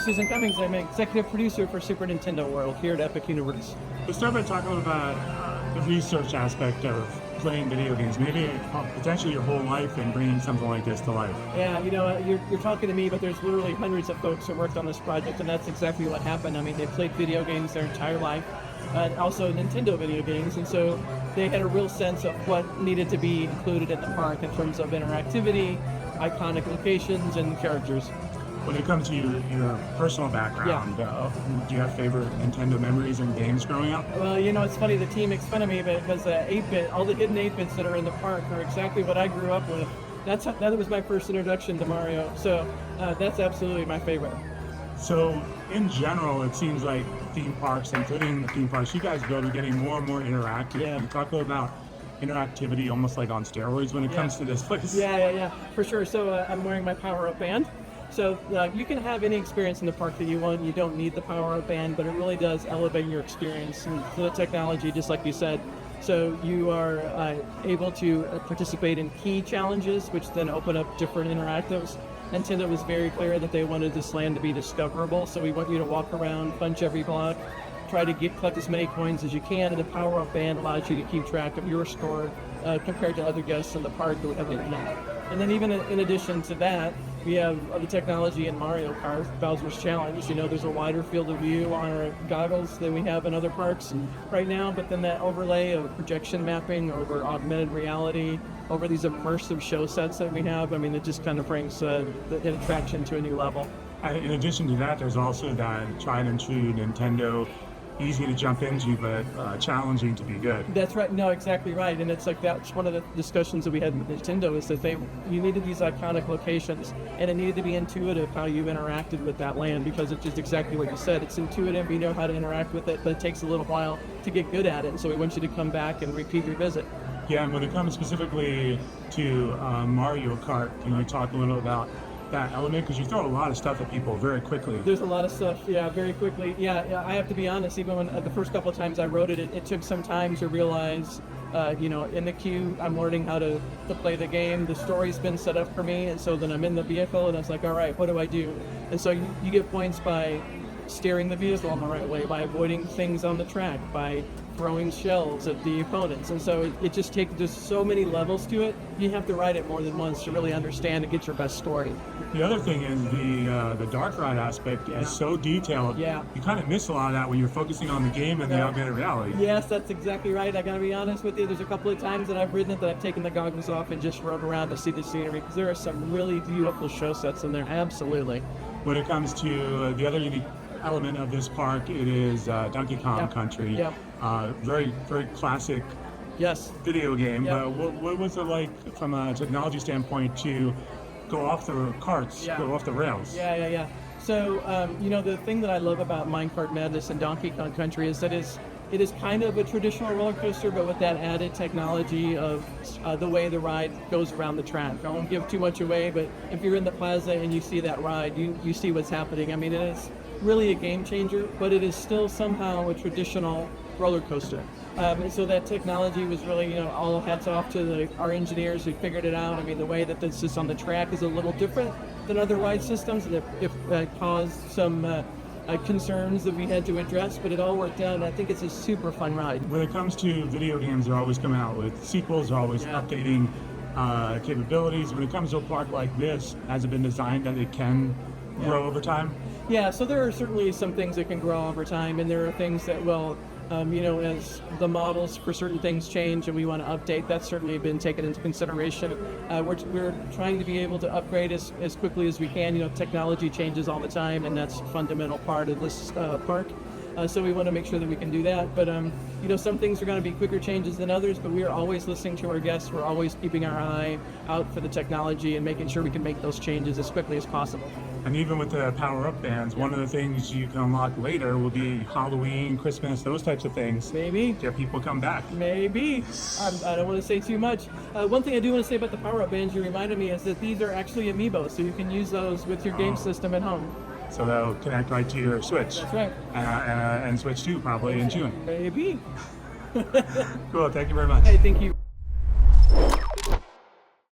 Susan Cummings. I'm executive producer for Super Nintendo World here at Epic Universe. Let's start by talking about the research aspect of playing video games, maybe potentially your whole life and bringing something like this to life. Yeah, you're talking to me, but there's literally hundreds of folks who worked on this project, and that's exactly what happened. I mean, they played video games their entire life, also Nintendo video games, and so they had a real sense of what needed to be included in the park in terms of interactivity, iconic locations, and characters. When it comes to your personal background, do you have favorite Nintendo memories and games growing up? Well, it's funny, the team makes fun of me, but because 8-bit, all the hidden 8-bits that are in the park are exactly what I grew up with. That was my first introduction to Mario, so that's absolutely my favorite. So, in general, it seems like theme parks, including the theme parks you guys build, are getting more and more interactive. Yeah. You talk about interactivity almost like on steroids when it comes to this place. Yeah, for sure. So I'm wearing my power-up band. So you can have any experience in the park that you want. You don't need the power-up band, but it really does elevate your experience and the technology, just like you said. So you are able to participate in key challenges, which then open up different interactives. Nintendo was very clear that they wanted this land to be discoverable, so we want you to walk around, punch every block, try to collect as many coins as you can, and the power-up band allows you to keep track of your score compared to other guests in the park who have it not. And then even in addition to that, we have the technology in Mario Kart, Bowser's Challenge. There's a wider field of view on our goggles than we have in other parks right now, but then that overlay of projection mapping over augmented reality, over these immersive show sets that we have, it just kind of brings the attraction to a new level. In addition to that, there's also that tried and true Nintendo, easy to jump into, but challenging to be good. That's right. No, exactly right. And it's like that's one of the discussions that we had with Nintendo is that you needed these iconic locations, and it needed to be intuitive how you interacted with that land, because it's just exactly what you said. It's intuitive. You know how to interact with it, but it takes a little while to get good at it. And so we want you to come back and repeat your visit. Yeah, and when it comes specifically to Mario Kart, can you talk a little about that element, because you throw a lot of stuff at people very quickly. There's a lot of stuff, very quickly. Yeah, I have to be honest, even when the first couple of times I wrote it, it took some time to realize, in the queue, I'm learning how to play the game. The story's been set up for me, and so then I'm in the vehicle, and I was like, all right, what do I do? And so you get points by steering the vehicle in the right way, by avoiding things on the track, by throwing shells at the opponents. And so it just takes just so many levels to it. You have to ride it more than once to really understand and get your best story. The other thing is the dark ride aspect is so detailed. Yeah. You kind of miss a lot of that when you're focusing on the game and the augmented reality. Yes, that's exactly right. I gotta be honest with you. There's a couple of times that I've ridden it that I've taken the goggles off and just rode around to see the scenery, because there are some really beautiful show sets in there. Absolutely. When it comes to the other unique element of this park, it is Donkey Kong Country. Yep. Very, very classic video game. Yep. What was it like from a technology standpoint to go off the carts, go off the rails? Yeah. So, the thing that I love about Minecart Madness and Donkey Kong Country is that it is kind of a traditional roller coaster, but with that added technology of the way the ride goes around the track. I won't give too much away, but if you're in the plaza and you see that ride, you see what's happening. It is really a game changer, but it is still somehow a traditional roller coaster. And so that technology was really, all hats off to our engineers who figured it out. The way that this is on the track is a little different than other ride systems, and it caused some concerns that we had to address, but it all worked out, and I think it's a super fun ride. When it comes to video games, they're always coming out with sequels, they're always updating capabilities. When it comes to a park like this, has it been designed that it can grow over time? Yeah, so there are certainly some things that can grow over time, and there are things that will, as the models for certain things change and we want to update, that's certainly been taken into consideration. We're trying to be able to upgrade as quickly as we can. Technology changes all the time, and that's a fundamental part of this park. So we want to make sure that we can do that. But, some things are going to be quicker changes than others, but we are always listening to our guests. We're always keeping our eye out for the technology and making sure we can make those changes as quickly as possible. And even with the power-up bands, one of the things you can unlock later will be Halloween, Christmas, those types of things. Maybe. Get people come back. Maybe. I don't want to say too much. One thing I do want to say about the power-up bands you reminded me is that these are actually amiibo, so you can use those with your game system at home. So they'll connect right to your Switch. That's right. And Switch 2 probably, and June. Maybe. Cool, thank you very much. Hey, thank you.